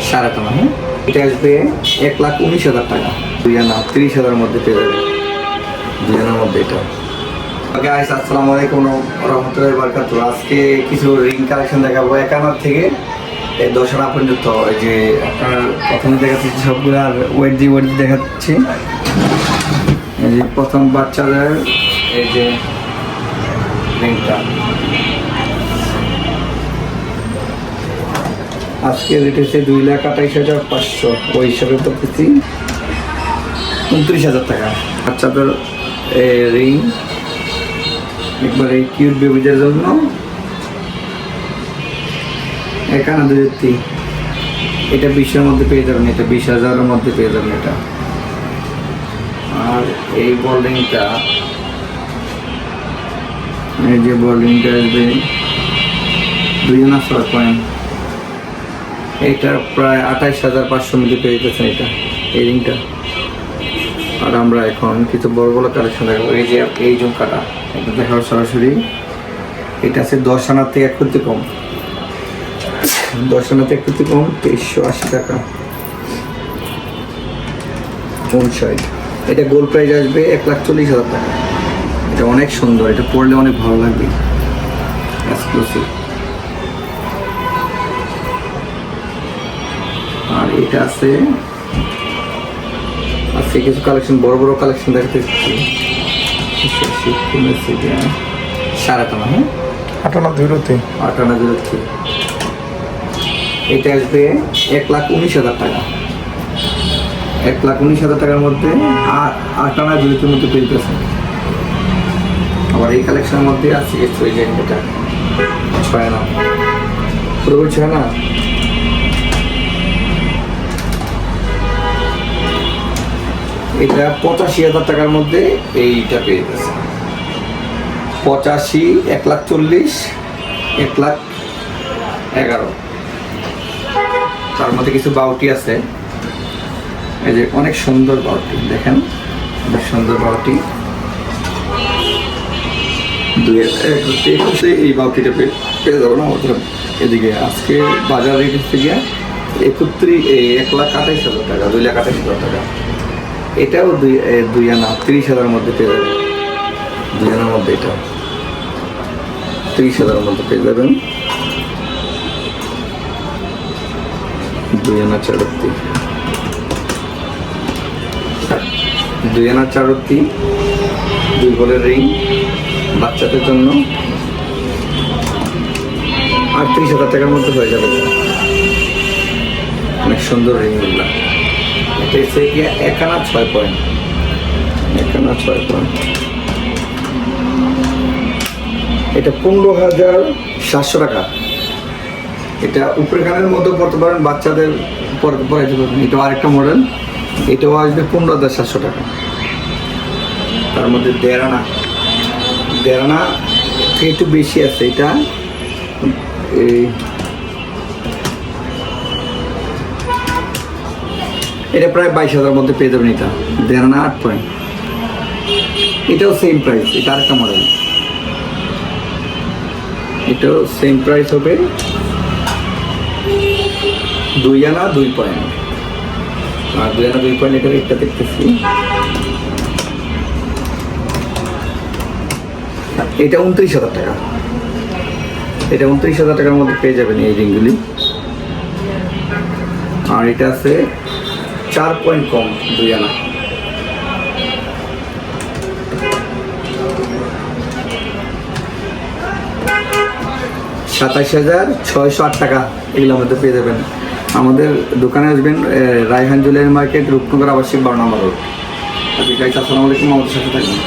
সাড়ে-টানা। হ্যাঁ, এটা আসবে 1,19,000 টাকা। 2 আনা 30,000 মধ্যে পেয়ে যাবে। 2 আনার মধ্যে এটা। ওকে গাইস, আসসালামু আলাইকুম ওয়া রাহমাতুল্লাহি ওয়া বারাকাতুহু। আজকে কিছু রিং কালেকশন দেখাবো 1 আনার থেকে 10 আনা পর্যন্ত। এই যে আপনার প্রথমে দেখাচ্ছি সবগুলো, আর ওয়েট দিয়ে দেখাচ্ছি। এই যে প্রথম বাচ্চাদের এই যে রিংটা আজকে রেট হচ্ছে 2,28,500। ওই হিসাবে করতেছি 29,000 টাকা। বাচ্চাদের রিং একবারে কিউট বেবিদের জন্য 1 আনা 2 এটা 20-এর মধ্যে পেয়ে যাবেন। এটা 20,000-এর মধ্যে পেয়ে যাবেন এটা। আর এই বোল্ডিংটা, এই যে বোল্ডিংটা আসবে 2 আনা 6 পয়েন্ট। এটা প্রায় 28,500 মধ্যে পেয়ে যেতেছেন এটা, এই রিংটা। আর আমরা এখন কিছু বড় বড় কালেকশন দেখাবো। এই যে এই ঝুমকাটা এটা দেখাবো সরাসরি। এটা আছে 10 আনার থেকে এক করতে কম। 10 আনার থেকে করতে কম 2380 টাকা। 59। এটা গোল্ড প্রাইস আসবে 1,40,000 টাকা। এটা অনেক সুন্দর, এটা পরলে অনেক ভালো লাগবে, এক্সক্লুসিভ। আর এটা আছে আজকে কিছু কালেকশন, বড় বড় কালেকশন দেখাতে চাচ্ছি। 8.5 হ্যাঁ, 8.5। এটা আসবে 1,19,000 টাকা। 1,19,000 টাকার মধ্যে 8.5 মধ্যে পেয়ে গেছেন। আবার এই কালেকশনের মধ্যে আছে এই যে এটা 6 আনা, পুরোপুরি 6 আনা। এটা 85,000 টাকার মধ্যে এইটা পেয়ে গেছে। 85, 1,40,000, 1,11,000। তার মধ্যে কিছু বাউটি আছে, এই যে অনেক সুন্দর বাউটি, দেখেন অনেক সুন্দর বাউটি। এই বাউটিটা পেয়ে যাবো না আমাদের এদিকে। আজকে বাজার রেট হচ্ছে গিয়ে 1,28,000 টাকা, 2,28,000 টাকা। এটাও 2 আনা 30,000-এর মধ্যে পেয়ে যাবেন। 2 আনার মধ্যে এটা 30,000-এর মধ্যে পেয়ে যাবেন। 2 আনা 4 2 আনা 4 2 বলের রিং বাচ্চাদের জন্য 38,000 টাকার মধ্যে হয়ে যাবে। অনেক সুন্দর রিংগুলা। এটা হচ্ছে গিয়ে 1 আনা 6 পয়েন্ট। 1 আনা 6 পয়েন্ট। এটা 15,700 টাকা। এটা উপরে কানের মধ্যে পড়তে পারেন, বাচ্চাদের পড়াইতে পারবেন। এটাও আরেকটা মডেল, এটাও আসবে 15,700 টাকা। তার মধ্যে 1.5 আনা থেকে একটু বেশি আছে। এটা এটা প্রায় 22,000-এর মধ্যে পেয়ে যাবেন। এটা 1.5 আনা 8 পয়েন্ট। এটাও সেম প্রাইস। এটা আরেকটা মডেল, এটাও সেম প্রাইস হবে 2 আনা 2 পয়েন্ট। আর 2 আনা 2 পয়েন্ট এটা রেটটা দেখতেছি। এটা 29,000 টাকা। এটা 29,000 টাকার মধ্যে পেয়ে যাবেন এই রিংগুলি। আর এটা আছে 4 পয়েন্ট কম, 2 আনা। $27,608 টাকা এগুলোর মধ্যে পেয়ে যাবেন। আমাদের দোকানে আসবেন রায়হান জুয়েলারি মার্কেট, রূপনগর আবাসিক 12 নম্বর রোড। আসসালামু আলাইকুম, আমাদের সাথে থাকবেন।